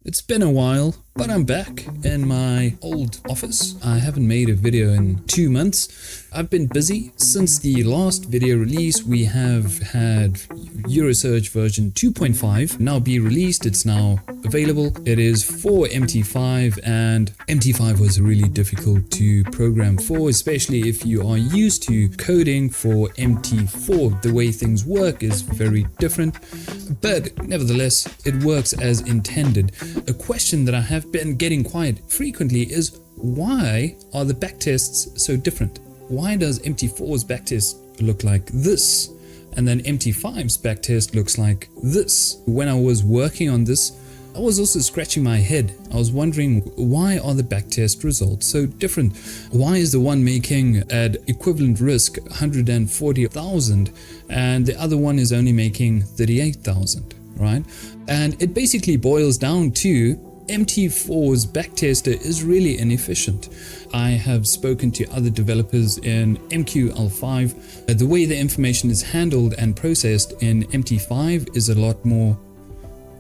It's been a while, but I'm back in my old office. I haven't made a video in 2 months. I've been busy. Since the last video release, we have had EuroSurge version 2.5 now be released. It's now available. It is for MT5, and MT5 was really difficult to program for, especially if you are used to coding for MT4. The way things work is very different, but nevertheless, it works as intended. A question that I have been getting quite frequently is, why are the backtests so different? Why does MT4's backtest look like this, and then MT5's backtest looks like this? When I was working on this, I was also scratching my head. I was wondering, why are the backtest results so different? Why is the one making at equivalent risk 140,000 and the other one is only making 38,000, right? And it basically boils down to MT4's backtester is really inefficient. I have spoken to other developers in MQL5. The way the information is handled and processed in MT5 is a lot more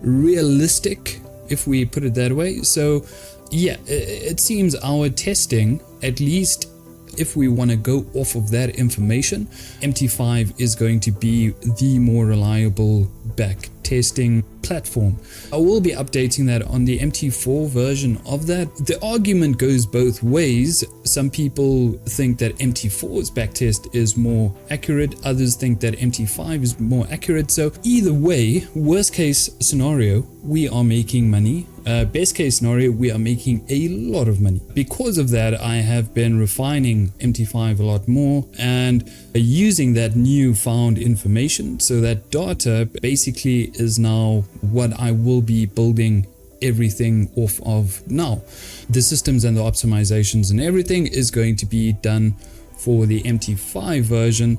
realistic, if we put it that way. So yeah, it seems our testing, at least if we want to go off of that information, MT5 is going to be the more reliable back testing platform. I will be updating that on the MT4 version of that. The argument goes both ways. Some people think that MT4's backtest is more accurate, others think that MT5 is more accurate. So either way, worst case scenario, we are making money. Best case scenario, we are making a lot of money. Because of that, I have been refining MT5 a lot more and using that newfound information. So that data basically is now what I will be building everything off of now. The systems and the optimizations and everything is going to be done for the MT5 version.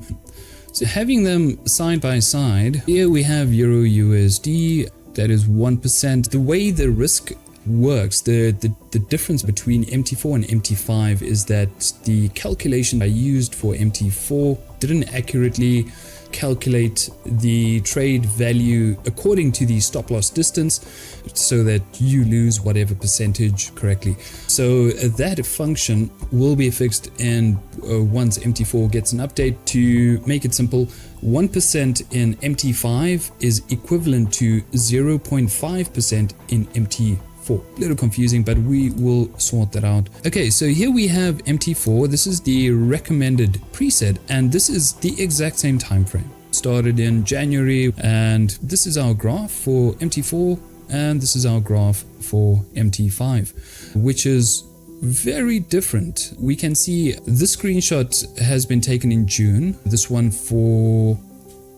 So having them side by side, here we have EURUSD. That is 1%. The way the risk works, the difference between MT4 and MT5 is that the calculation I used for MT4 didn't accurately calculate the trade value according to the stop loss distance so that you lose whatever percentage correctly. So that function will be fixed, and once MT4 gets an update, to make it simple, 1% in MT5 is equivalent to 0.5% in MT4. A little confusing, but we will sort that out. Okay, so here we have MT4. This is the recommended preset, and this is the exact same time frame. Started in January, and this is our graph for MT4, and this is our graph for MT5, which is very different. We can see this screenshot has been taken in June, this one for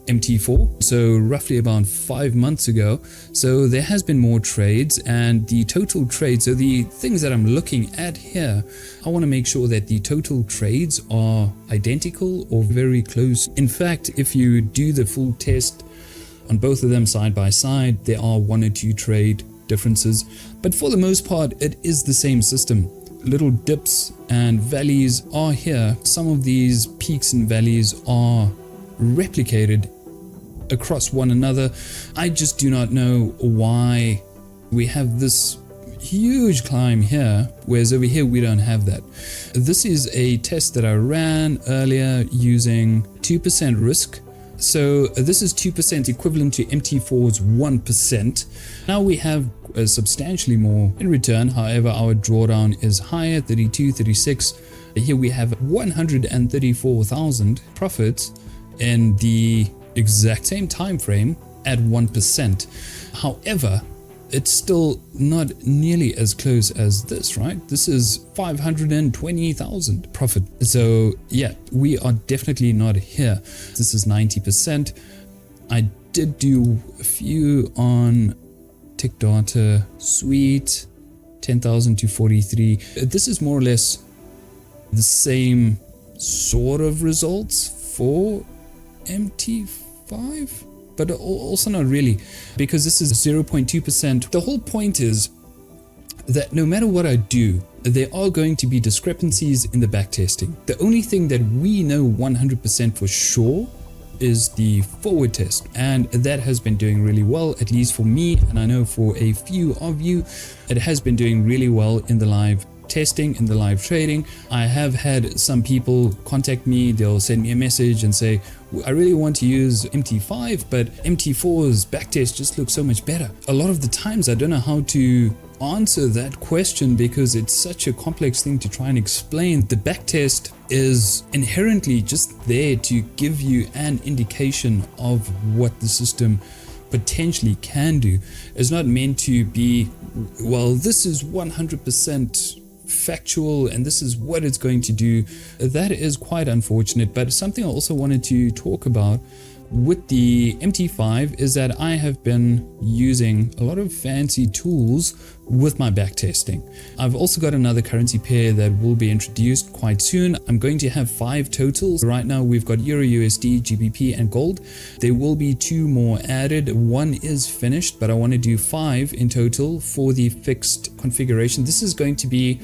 MT4, so roughly about 5 months ago. So there has been more trades, and the total trade, so the things that I'm looking at here, I want to make sure that the total trades are identical or very close. In fact, if you do the full test on both of them side by side, there are 1 or 2 trade differences, but for the most part it is the same system. Little dips and valleys are here. Some of these peaks and valleys are replicated across one another. I just do not know why we have this huge climb here, whereas over here we don't have that. This is a test that I ran earlier using 2% risk. So this is 2% equivalent to MT4's 1%. Now we have substantially more in return. However, our drawdown is higher, 32, 36. Here we have 134,000 profits in the exact same time frame at 1%. However, it's still not nearly as close as this, right? This is 520,000 profit. So yeah, we are definitely not here. This is 90%. I did do a few on tick data, sweet, 10,000 to 43. This is more or less the same sort of results for MT5, but also not really, because this is 0.2%. The whole point is that no matter what I do, there are going to be discrepancies in the backtesting. The only thing that we know 100% for sure is the forward test, and that has been doing really well, at least for me, and I know for a few of you it has been doing really well in the live testing, in the live trading. I have had some people contact me, they'll send me a message and say, I really want to use MT5, but MT4's backtest just looks so much better. A lot of the times I don't know how to answer that question because it's such a complex thing to try and explain. The backtest is inherently just there to give you an indication of what the system potentially can do. It's not meant to be, well, this is 100% factual and this is what it's going to do. That is quite unfortunate, but something I also wanted to talk about with the MT5 is that I have been using a lot of fancy tools with my backtesting. I've also got another currency pair that will be introduced quite soon. I'm going to have 5 totals. Right now we've got EURUSD, GBP and gold. There will be 2 more added. 1 is finished, but I want to do 5 in total for the fixed configuration. This is going to be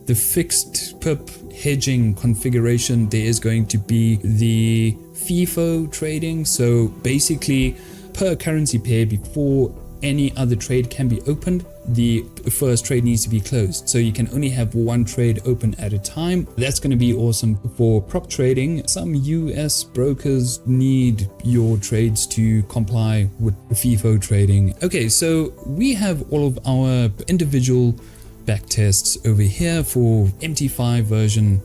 the fixed pip hedging configuration. There is going to be the FIFO trading. So basically per currency pair, before any other trade can be opened, the first trade needs to be closed. So you can only have 1 trade open at a time. That's going to be awesome for prop trading. Some US brokers need your trades to comply with the FIFO trading. Okay, so we have all of our individual backtests over here for MT5 version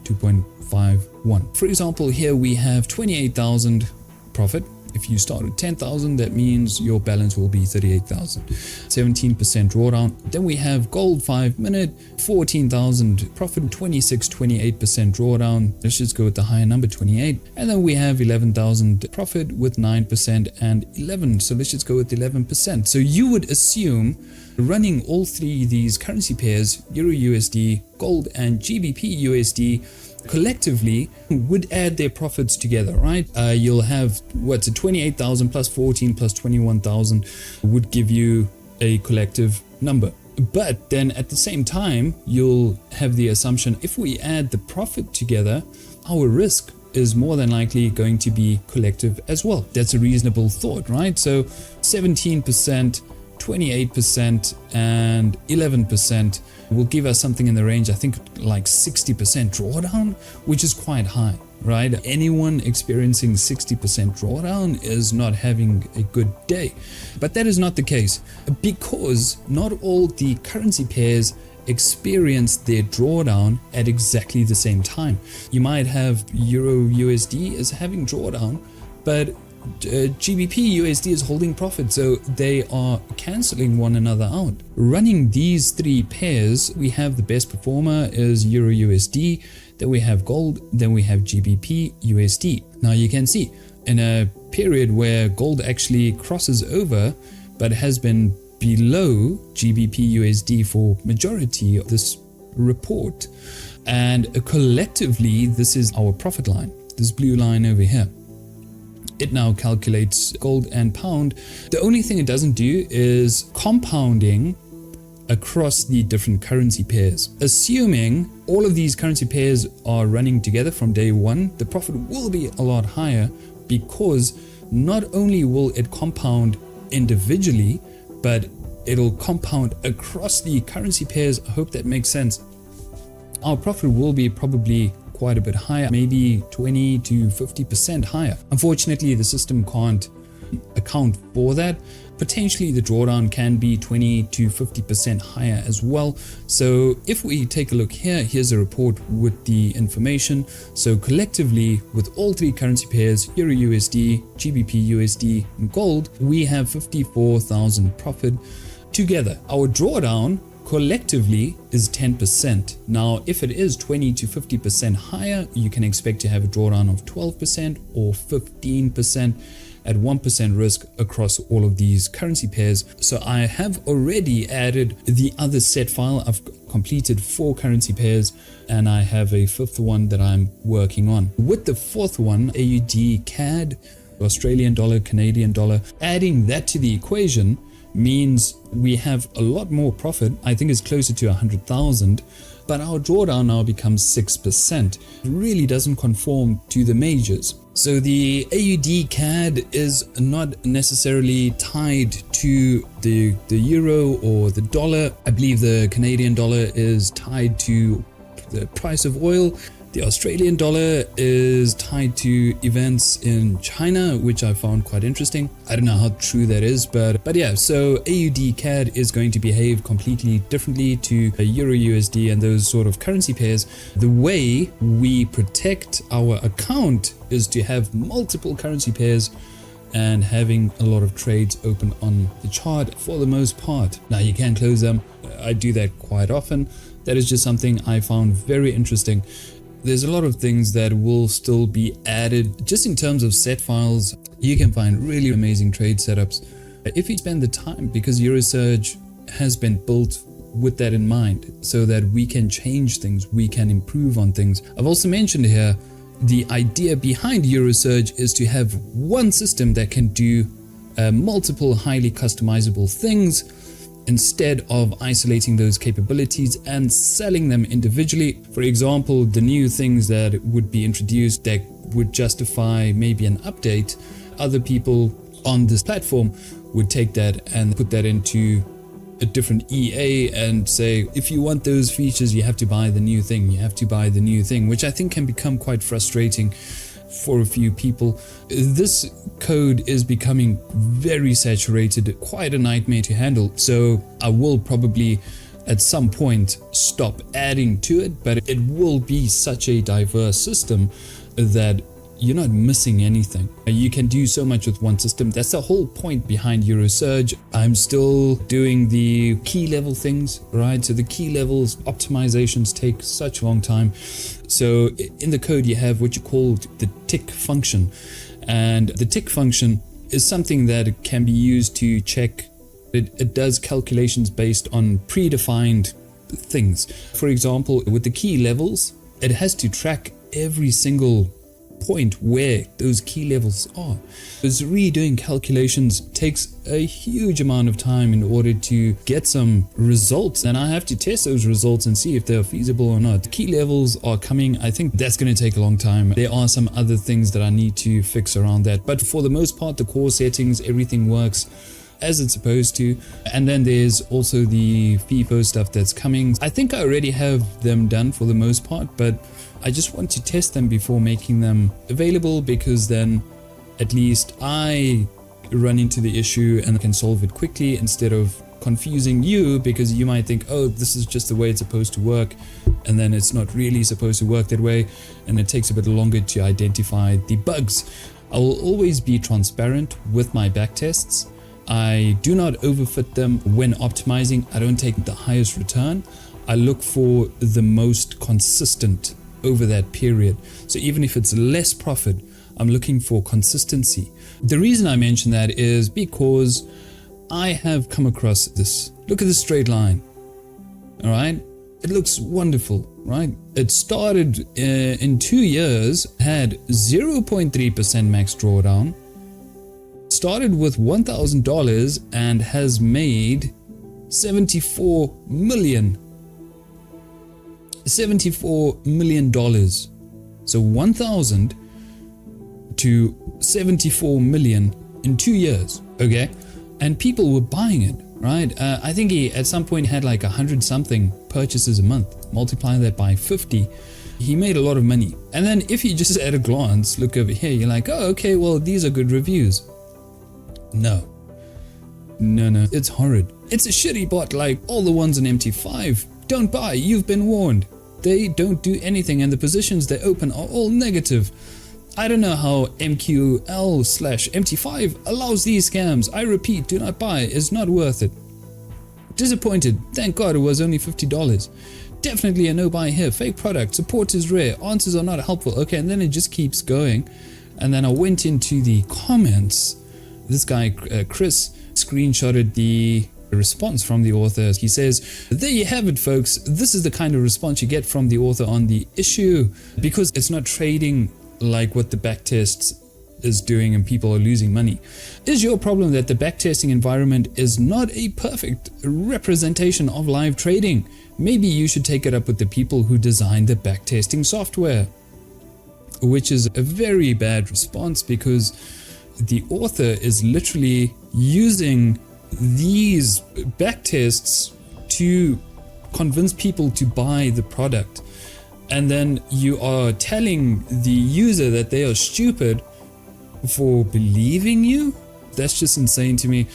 2.51. For example, here we have 28,000 profit. If you start with 10,000, that means your balance will be 38,000. 17% drawdown. Then we have gold 5 minute, 14,000 profit, 28% drawdown. Let's just go with the higher number, 28. And then we have 11,000 profit with 9% and 11. So let's just go with 11%. So you would assume running all 3 of these currency pairs, EURUSD, gold and GBP USD, collectively would add their profits together, right? You'll have what's a 28,000 plus 14 plus 21,000 would give you a collective number. But then at the same time, you'll have the assumption if we add the profit together, our risk is more than likely going to be collective as well. That's a reasonable thought, right? So 17%, 28% and 11% will give us something in the range, I think like 60% drawdown, which is quite high, right? Anyone experiencing 60% drawdown is not having a good day. But that is not the case because not all the currency pairs experience their drawdown at exactly the same time. You might have EURUSD as having drawdown, but GBP USD is holding profit, so they are cancelling one another out. Running these 3 pairs, we have the best performer is EURUSD, then we have gold, then we have GBP USD. Now you can see in a period where gold actually crosses over but has been below GBP USD for majority of this report, and collectively this is our profit line, this blue line over here. It now calculates gold and pound. The only thing it doesn't do is compounding across the different currency pairs. Assuming all of these currency pairs are running together from day 1, the profit will be a lot higher because not only will it compound individually, but it'll compound across the currency pairs. I hope that makes sense. Our profit will be probably quite a bit higher, maybe 20 to 50% higher. Unfortunately, the system can't account for that. Potentially the drawdown can be 20 to 50% higher as well. So if we take a look here, here's a report with the information. So collectively with all 3 currency pairs, EURUSD, GBP USD and gold, we have 54,000 profit together. Our drawdown collectively is 10%. Now, if it is 20 to 50% higher, you can expect to have a drawdown of 12% or 15% at 1% risk across all of these currency pairs. So I have already added the other set file. I've completed 4 currency pairs and I have a 5th one that I'm working on. With the 4th one, AUD CAD, Australian dollar, Canadian dollar, adding that to the equation means we have a lot more profit. I think it's closer to 100,000, but our drawdown now becomes 6%. It really doesn't conform to the majors. So the AUD CAD is not necessarily tied to the euro or the dollar. I believe the Canadian dollar is tied to the price of oil. The Australian dollar is tied to events in China, which I found quite interesting. I don't know how true that is, but yeah, so AUD CAD is going to behave completely differently to EURUSD and those sort of currency pairs. The way we protect our account is to have multiple currency pairs and having a lot of trades open on the chart for the most part. Now you can close them. I do that quite often. That is just something I found very interesting. There's a lot of things that will still be added just in terms of set files. You can find really amazing trade setups if you spend the time, because EuroSurge has been built with that in mind so that we can change things, we can improve on things. I've also mentioned here the idea behind EuroSurge is to have one system that can do multiple highly customizable things, instead of isolating those capabilities and selling them individually. For example, the new things that would be introduced that would justify maybe an update, other people on this platform would take that and put that into a different EA and say, if you want those features, you have to buy the new thing, you have to buy the new thing, which I think can become quite frustrating for a few people. This code is becoming very saturated, quite a nightmare to handle. So I will probably at some point stop adding to it, but it will be such a diverse system that you're not missing anything. You can do so much with one system. That's the whole point behind EuroSurge. I'm still doing the key level things, right? So the key levels optimizations take such a long time. So in the code, you have what you call the tick function. And the tick function is something that can be used to check. It does calculations based on predefined things. For example, with the key levels, it has to track every single point where those key levels are. Because redoing calculations takes a huge amount of time in order to get some results, and I have to test those results and see if they're feasible or not. Key levels are coming. I think that's going to take a long time. There are some other things that I need to fix around that, but for the most part, the core settings, everything works as it's supposed to. And then there's also the FIFO stuff that's coming. I think I already have them done for the most part, but I just want to test them before making them available, because then at least I run into the issue and can solve it quickly instead of confusing you, because you might think, oh, this is just the way it's supposed to work, and then it's not really supposed to work that way, and it takes a bit longer to identify the bugs. I will always be transparent with my backtests. I do not overfit them when optimizing. I don't take the highest return. I look for the most consistent over that period. So even if it's less profit, I'm looking for consistency. The reason I mention that is because I have come across this. Look at this straight line. All right. It looks wonderful, right? It started in 2 years, had 0.3% max drawdown, started with $1,000 and has made $74 million. So 1,000 to 74 million in 2 years. Okay. And people were buying it, right? I think he at some point had like 100 something purchases a month. Multiply that by 50. He made a lot of money. And then if you just at a glance look over here, you're like, oh, okay, well, these are good reviews. No, it's horrid. It's a shitty bot like all the ones in MT5. Don't buy, you've been warned. They don't do anything, and the positions they open are all negative. I don't know how MQL/MT5 allows these scams. I repeat, do not buy, it's not worth it. Disappointed, thank God it was only $50. Definitely a no buy here. Fake product, support is rare, answers are not helpful. Okay, and then it just keeps going. And then I went into the comments. This guy, Chris, screenshotted the response from the author. He says, there you have it, folks. This is the kind of response you get from the author on the issue, because it's not trading like what the backtests is doing and people are losing money. Is your problem that the backtesting environment is not a perfect representation of live trading? Maybe you should take it up with the people who designed the backtesting software, which is a very bad response because the author is literally using these backtests to convince people to buy the product. And then you are telling the user that they are stupid for believing you? That's just insane to me.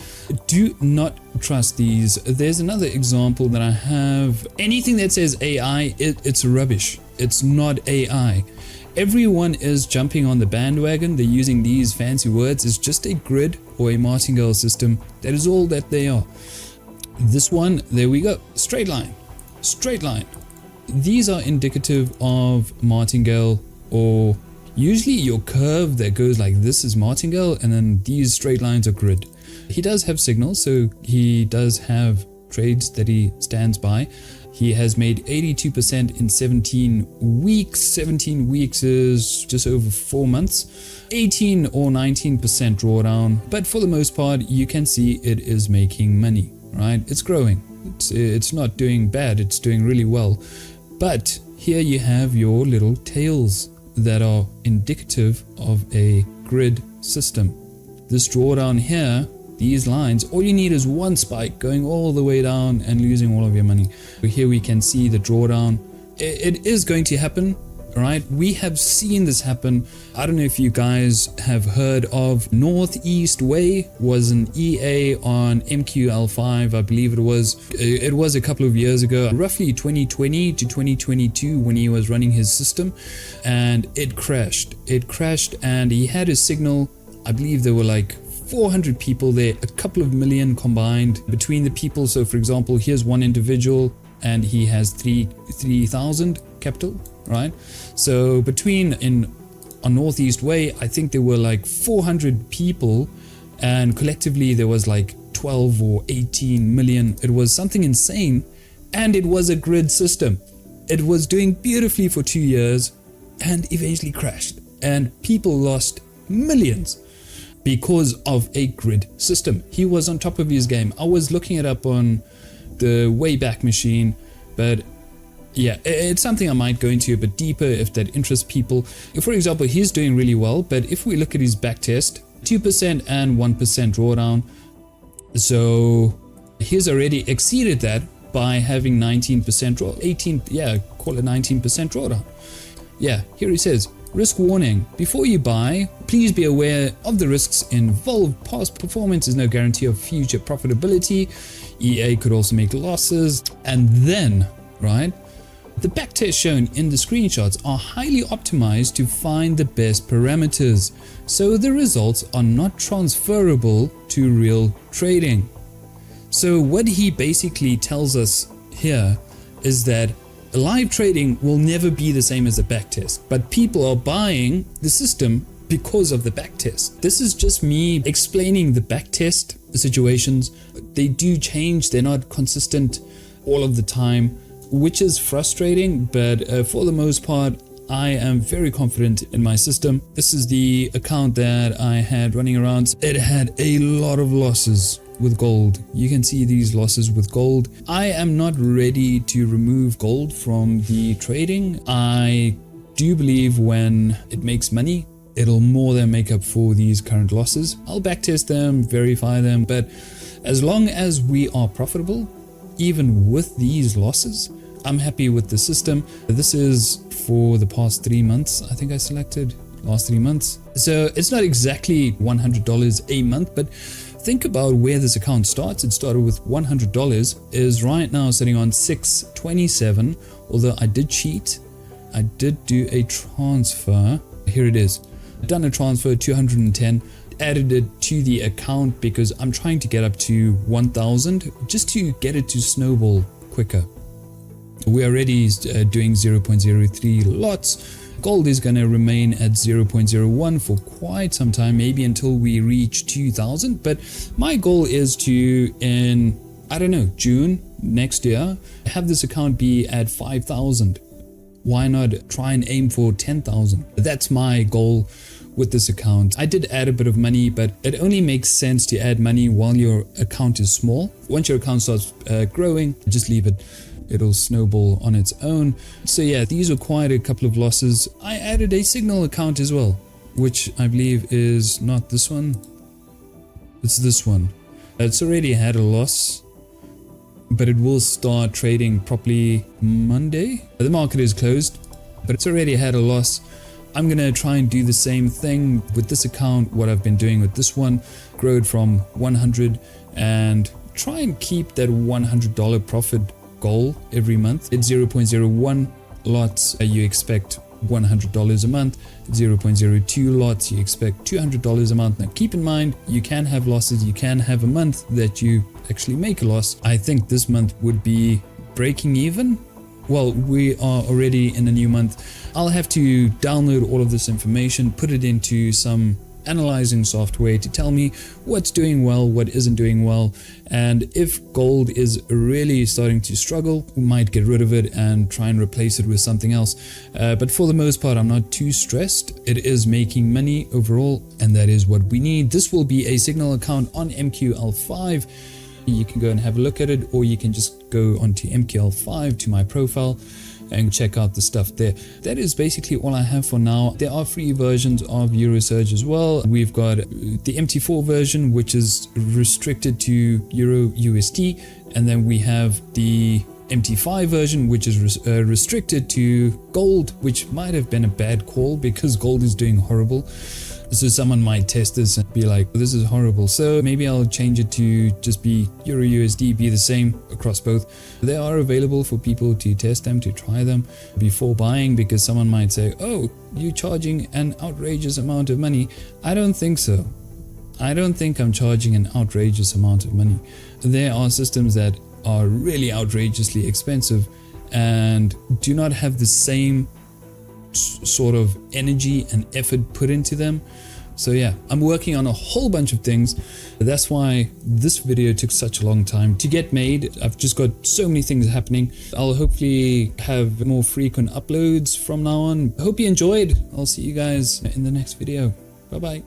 Do not trust these. There's another example that I have. Anything that says AI, it's rubbish. It's not AI. Everyone is jumping on the bandwagon. They're using these fancy words. It's just a grid or a martingale system. That is all that they are. This one, there we go. Straight line. Straight line. These are indicative of martingale, or usually your curve that goes like this is martingale, and then these straight lines are grid. He does have signals, so he does have trades that he stands by. He has made 82% in 17 weeks. 17 weeks is just over 4 months. 18 or 19% drawdown, but for the most part you can see it is making money, right? It's growing. It's not doing bad, it's doing really well. But here you have your little tails that are indicative of a grid system. This drawdown here, these lines, all you need is one spike going all the way down and losing all of your money. Here we can see the drawdown. It is going to happen, right? We have seen this happen. I don't know if you guys have heard of Northeast Way. Was an EA on MQL5, I believe it was. It was a couple of years ago, roughly 2020 to 2022 when he was running his system, and it crashed. It crashed and he had his signal. I believe there were like 400 people there, a couple of million combined between the people. So for example, here's one individual and he has 3,000 capital, right? So between on Northeast Way, I think there were like 400 people, and collectively there was like 12 or 18 million. It was something insane, and it was a grid system. It was doing beautifully for 2 years and eventually crashed, and people lost millions because of a grid system. He was on top of his game. I was looking it up on the Wayback Machine, but yeah, it's something I might go into a bit deeper if that interests people. For example, he's doing really well, but if we look at his backtest, 2% and 1% drawdown. So he's already exceeded that by having 19% draw, 18, yeah, call it 19% drawdown. Yeah, here he says, risk warning. Before you buy, please be aware of the risks involved. Past performance is no guarantee of future profitability. EA could also make losses. And then, right, the backtests shown in the screenshots are highly optimized to find the best parameters, so the results are not transferable to real trading. So what he basically tells us here is that live trading will never be the same as a backtest, but people are buying the system because of the backtest. This is just me explaining the backtest situations. They do change, they're not consistent all of the time, which is frustrating, but for the most part, I am very confident in my system. This is the account that I had running around. It had a lot of losses with gold. You can see these losses with gold. I am not ready to remove gold from the trading. I do believe when it makes money, it'll more than make up for these current losses. I'll backtest them, verify them, but as long as we are profitable, even with these losses, I'm happy with the system. This is for the past 3 months. I think I selected last 3 months. So it's not exactly $100 a month, but think about where this account starts. It started with $100, is right now sitting on $627. Although I did cheat. I did do a transfer. Here it is. Done a transfer, 210. Added it to the account because I'm trying to get up to 1,000 just to get it to snowball quicker. We're already doing 0.03 lots. Gold is going to remain at 0.01 for quite some time, maybe until we reach 2,000. But my goal is to, in, I don't know, June next year, have this account be at 5,000. Why not try and aim for 10,000? That's my goal with this account. I did add a bit of money, but it only makes sense to add money while your account is small. Once your account starts growing, just leave it. It'll snowball on its own. So yeah, these were quite a couple of losses. I added a Signal account as well, which I believe is not this one. It's this one. It's already had a loss, but it will start trading properly Monday. The market is closed, but it's already had a loss. I'm gonna try and do the same thing with this account, what I've been doing with this one, grow it from 100 and try and keep that $100 profit goal every month. At 0.01 lots, you expect $100 a month. 0.02 lots, you expect $200 a month. Now keep in mind, you can have losses, you can have a month that you actually make a loss. I think this month would be breaking even. Well, we are already in a new month. I'll have to download all of this information, put it into some analyzing software to tell me what's doing well, what isn't doing well, and if gold is really starting to struggle, we might get rid of it and try and replace it with something else. But for the most part, I'm not too stressed. It is making money overall, and that is what we need. This will be a Signal account on MQL5. You can go and have a look at it, or you can just go onto MQL5 to my profile and check out the stuff there. That is basically all I have for now. There are free versions of EuroSurge as well. We've got the MT4 version, which is restricted to EURUSD, and then we have the MT5 version, which is restricted to gold, which might have been a bad call because gold is doing horrible. So someone might test this and be like, this is horrible. So maybe I'll change it to just be EURUSD, be the same across both. They are available for people to test them, to try them before buying, because someone might say, oh, you're charging an outrageous amount of money. I don't think so. I don't think I'm charging an outrageous amount of money. There are systems that are really outrageously expensive and do not have the same sort of energy and effort put into them. So yeah, I'm working on a whole bunch of things. That's why this video took such a long time to get made. I've just got so many things happening. I'll hopefully have more frequent uploads from now on. Hope you enjoyed. I'll see you guys in the next video. Bye bye.